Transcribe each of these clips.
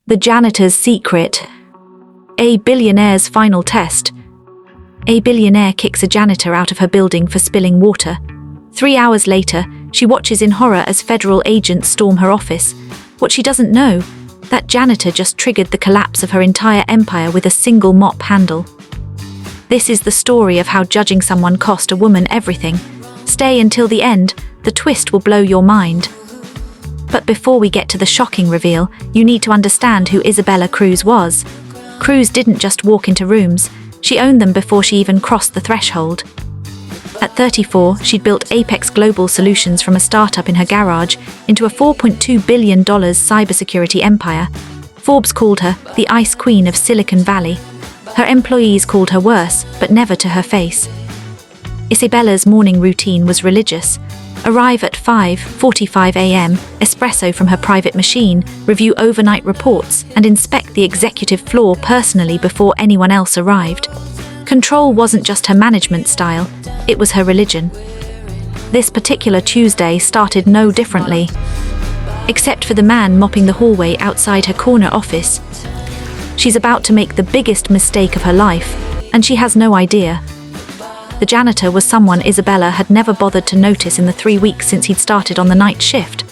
The Janitor's Secret. A Billionaire's Final Test. A billionaire kicks a janitor out of her building for spilling water. 3 hours later, she watches in horror as federal agents storm her office. What she doesn't know, that janitor just triggered the collapse of her entire empire with a single mop handle. This is the story of how judging someone cost a woman everything. Stay until the end, the twist will blow your mind. But before we get to the shocking reveal, you need to understand who Isabella Cruz was. Cruz didn't just walk into rooms, she owned them before she even crossed the threshold. At 34, she'd built Apex Global Solutions from a startup in her garage into a $4.2 billion cybersecurity empire. Forbes called her the Ice Queen of Silicon Valley. Her employees called her worse, but never to her face. Isabella's morning routine was religious. Arrive at 5:45 a.m., espresso from her private machine, review overnight reports, and inspect the executive floor personally before anyone else arrived. Control wasn't just her management style, it was her religion. This particular Tuesday started no differently. Except for the man mopping the hallway outside her corner office. She's about to make the biggest mistake of her life, and she has no idea. The janitor was someone Isabella had never bothered to notice in the 3 weeks since he'd started on the night shift.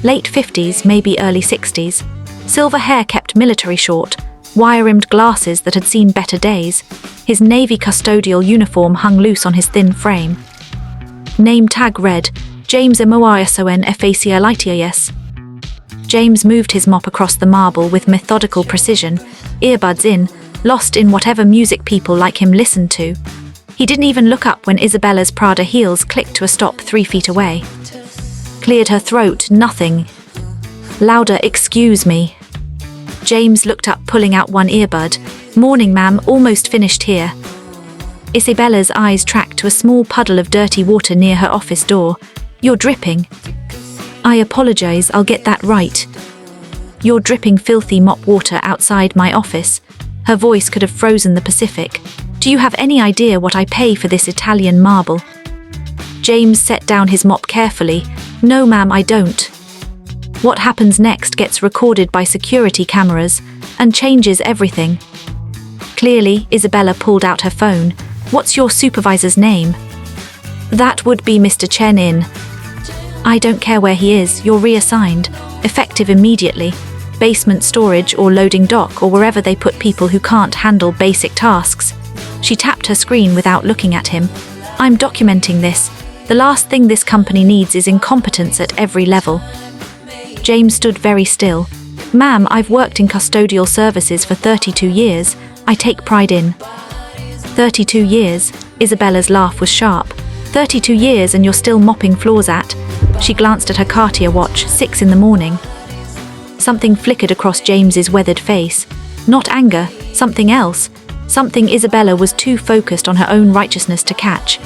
Late 50s, maybe early 60s. Silver hair kept military short, wire-rimmed glasses that had seen better days. His navy custodial uniform hung loose on his thin frame. Name tag read, James Moison Facilitas. James moved his mop across the marble with methodical precision, earbuds in, lost in whatever music people like him listened to. He didn't even look up when Isabella's Prada heels clicked to a stop 3 feet away. Cleared her throat, nothing. Louder, excuse me. James looked up, pulling out one earbud. Morning, ma'am, almost finished here. Isabella's eyes tracked to a small puddle of dirty water near her office door. You're dripping. I apologize, I'll get that right. You're dripping filthy mop water outside my office. Her voice could have frozen the Pacific. Do you have any idea what I pay for this Italian marble? James set down his mop carefully. No, ma'am, I don't. What happens next gets recorded by security cameras and changes everything. Clearly, Isabella pulled out her phone. What's your supervisor's name? That would be Mr. Chen In. I don't care where he is, you're reassigned. Effective immediately. Basement storage or loading dock or wherever they put people who can't handle basic tasks. She tapped her screen without looking at him. I'm documenting this. The last thing this company needs is incompetence at every level. James stood very still. Ma'am, I've worked in custodial services for 32 years. I take pride in. 32 years? Isabella's laugh was sharp. 32 years and you're still mopping floors at? She glanced at her Cartier watch, 6 in the morning. Something flickered across James's weathered face. Not anger, something else. Something Isabella was too focused on her own righteousness to catch.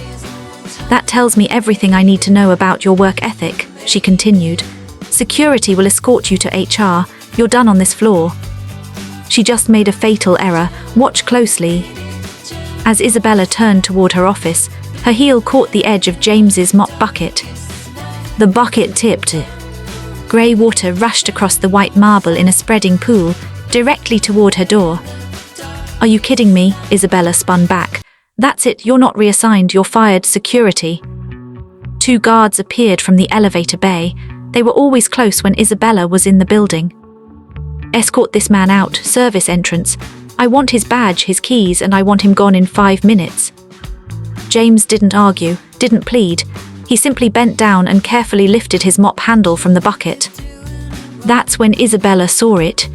That tells me everything I need to know about your work ethic, she continued. Security will escort you to HR. You're done on this floor. She just made a fatal error. Watch closely. As Isabella turned toward her office, her heel caught the edge of James's mop bucket. The bucket tipped. Grey water rushed across the white marble in a spreading pool, directly toward her door. Are you kidding me? Isabella spun back. That's it, you're not reassigned, you're fired. Security. 2 guards appeared from the elevator bay. They were always close when Isabella was in the building. Escort this man out, service entrance. I want his badge, his keys, and I want him gone in 5 minutes. James didn't argue, didn't plead. He simply bent down and carefully lifted his mop handle from the bucket. That's when Isabella saw it.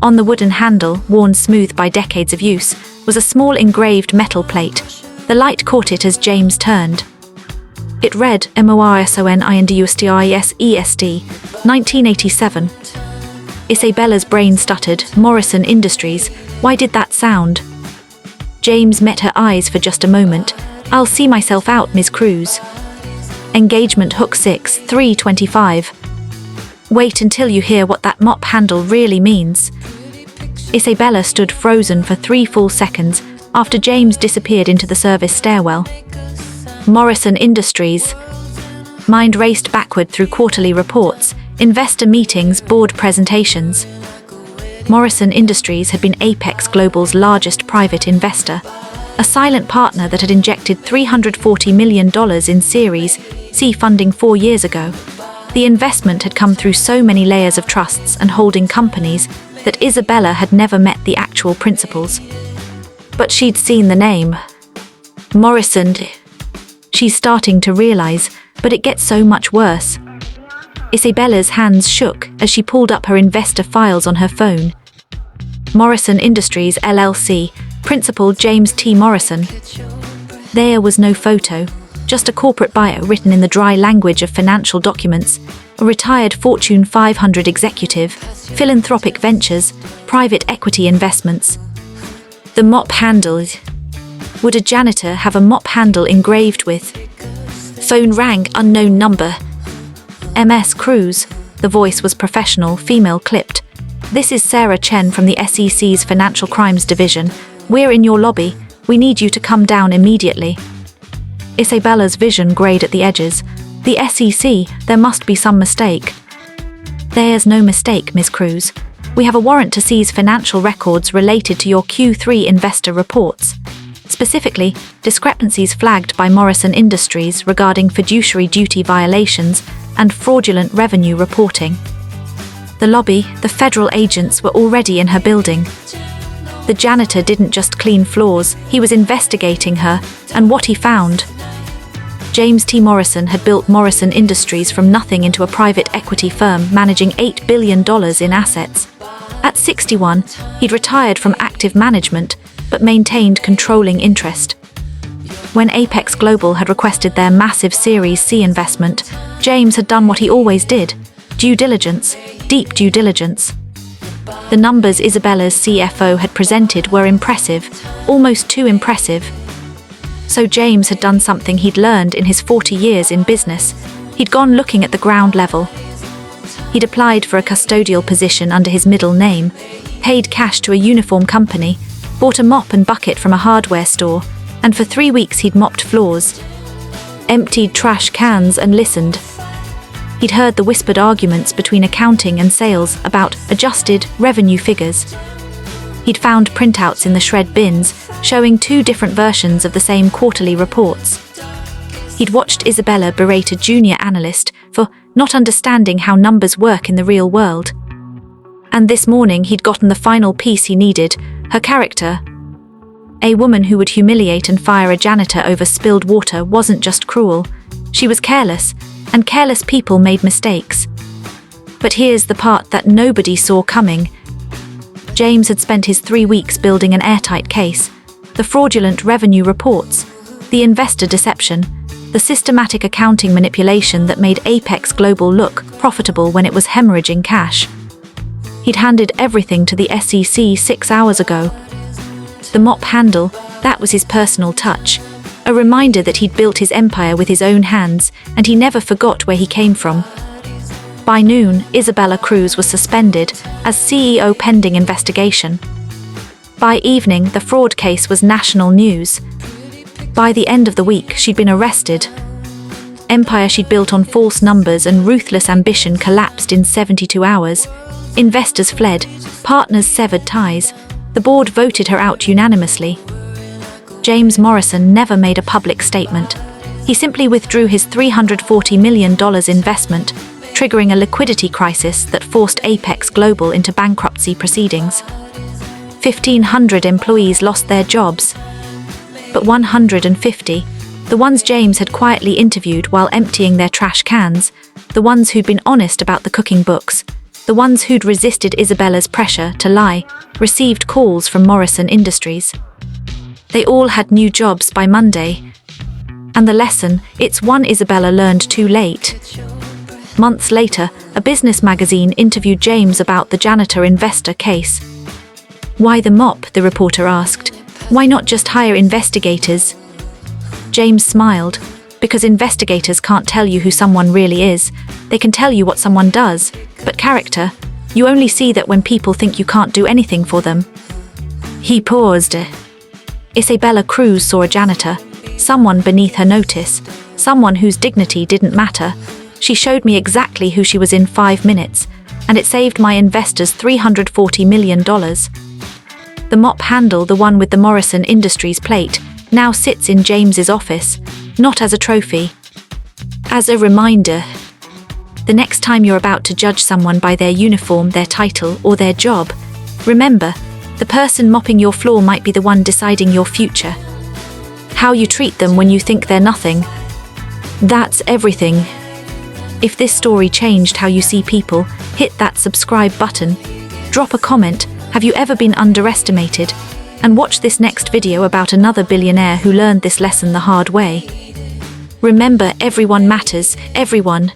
On the wooden handle, worn smooth by decades of use, was a small engraved metal plate. The light caught it as James turned. It read, MORISONINDUSTISEST, 1987. Isabella's brain stuttered, Morrison Industries, why did that sound? James met her eyes for just a moment. I'll see myself out, Ms. Cruz. Engagement hook 6, 325. Wait until you hear what that mop handle really means. Isabella stood frozen for 3 full seconds after James disappeared into the service stairwell. Morrison Industries. Mind raced backward through quarterly reports, investor meetings, board presentations. Morrison Industries had been Apex Global's largest private investor, a silent partner that had injected $340 million in Series C funding 4 years ago. The investment had come through so many layers of trusts and holding companies that Isabella had never met the actual principals. But she'd seen the name. Morrison. She's starting to realize, but it gets so much worse. Isabella's hands shook as she pulled up her investor files on her phone. Morrison Industries LLC, Principal James T. Morrison. There was no photo, just a corporate bio written in the dry language of financial documents, a retired Fortune 500 executive, philanthropic ventures, private equity investments. The mop handle. Would a janitor have a mop handle engraved with? Phone rang, unknown number. MS Cruz. The voice was professional, female clipped. This is Sarah Chen from the SEC's Financial Crimes Division. We're in your lobby. We need you to come down immediately. Isabella's vision grayed at the edges. The SEC, there must be some mistake. There's no mistake, Ms. Cruz. We have a warrant to seize financial records related to your Q3 investor reports. Specifically, discrepancies flagged by Morrison Industries regarding fiduciary duty violations and fraudulent revenue reporting. The lobby, the federal agents were already in her building. The janitor didn't just clean floors, he was investigating her, and what he found. James T. Morrison had built Morrison Industries from nothing into a private equity firm managing $8 billion in assets. At 61, he'd retired from active management, but maintained controlling interest. When Apex Global had requested their massive Series C investment, James had done what he always did: due diligence, deep due diligence. The numbers Isabella's CFO had presented were impressive, almost too impressive. So James had done something he'd learned in his 40 years in business. He'd gone looking at the ground level. He'd applied for a custodial position under his middle name, paid cash to a uniform company, bought a mop and bucket from a hardware store, and for 3 weeks he'd mopped floors, emptied trash cans and listened. He'd heard the whispered arguments between accounting and sales about adjusted revenue figures. He'd found printouts in the shred bins showing 2 different versions of the same quarterly reports. He'd watched Isabella berate a junior analyst for not understanding how numbers work in the real world. And this morning he'd gotten the final piece he needed, her character. A woman who would humiliate and fire a janitor over spilled water wasn't just cruel, she was careless, and careless people made mistakes. But here's the part that nobody saw coming. James had spent his 3 weeks building an airtight case: the fraudulent revenue reports, the investor deception, the systematic accounting manipulation that made Apex Global look profitable when it was hemorrhaging cash. He'd handed everything to the SEC 6 hours ago. The mop handle, that was his personal touch, a reminder that he'd built his empire with his own hands, and he never forgot where he came from. By noon, Isabella Cruz was suspended as CEO pending investigation. By evening, the fraud case was national news. By the end of the week, she'd been arrested. Empire she'd built on false numbers and ruthless ambition collapsed in 72 hours. Investors fled, partners severed ties. The board voted her out unanimously. James Morrison never made a public statement. He simply withdrew his $340 million investment, triggering a liquidity crisis that forced Apex Global into bankruptcy proceedings. 1,500 employees lost their jobs. But 150, the ones James had quietly interviewed while emptying their trash cans, the ones who'd been honest about the cooking books, the ones who'd resisted Isabella's pressure to lie, received calls from Morrison Industries. They all had new jobs by Monday. And the lesson, it's one Isabella learned too late. Months later, a business magazine interviewed James about the janitor investor case. "Why the mop?" the reporter asked. "Why not just hire investigators?" James smiled. "Because investigators can't tell you who someone really is. They can tell you what someone does, but character, you only see that when people think you can't do anything for them." He paused. Isabella Cruz saw a janitor, someone beneath her notice, someone whose dignity didn't matter. She showed me exactly who she was in 5 minutes. and it saved my investors $340 million. The mop handle, the one with the Morrison Industries plate, now sits in James's office, not as a trophy, as a reminder. The next time you're about to judge someone by their uniform, their title, or their job, remember, the person mopping your floor might be the one deciding your future. How you treat them when you think they're nothing. That's everything. If this story changed how you see people, hit that subscribe button. Drop a comment, have you ever been underestimated? And watch this next video about another billionaire who learned this lesson the hard way. Remember, everyone matters, everyone.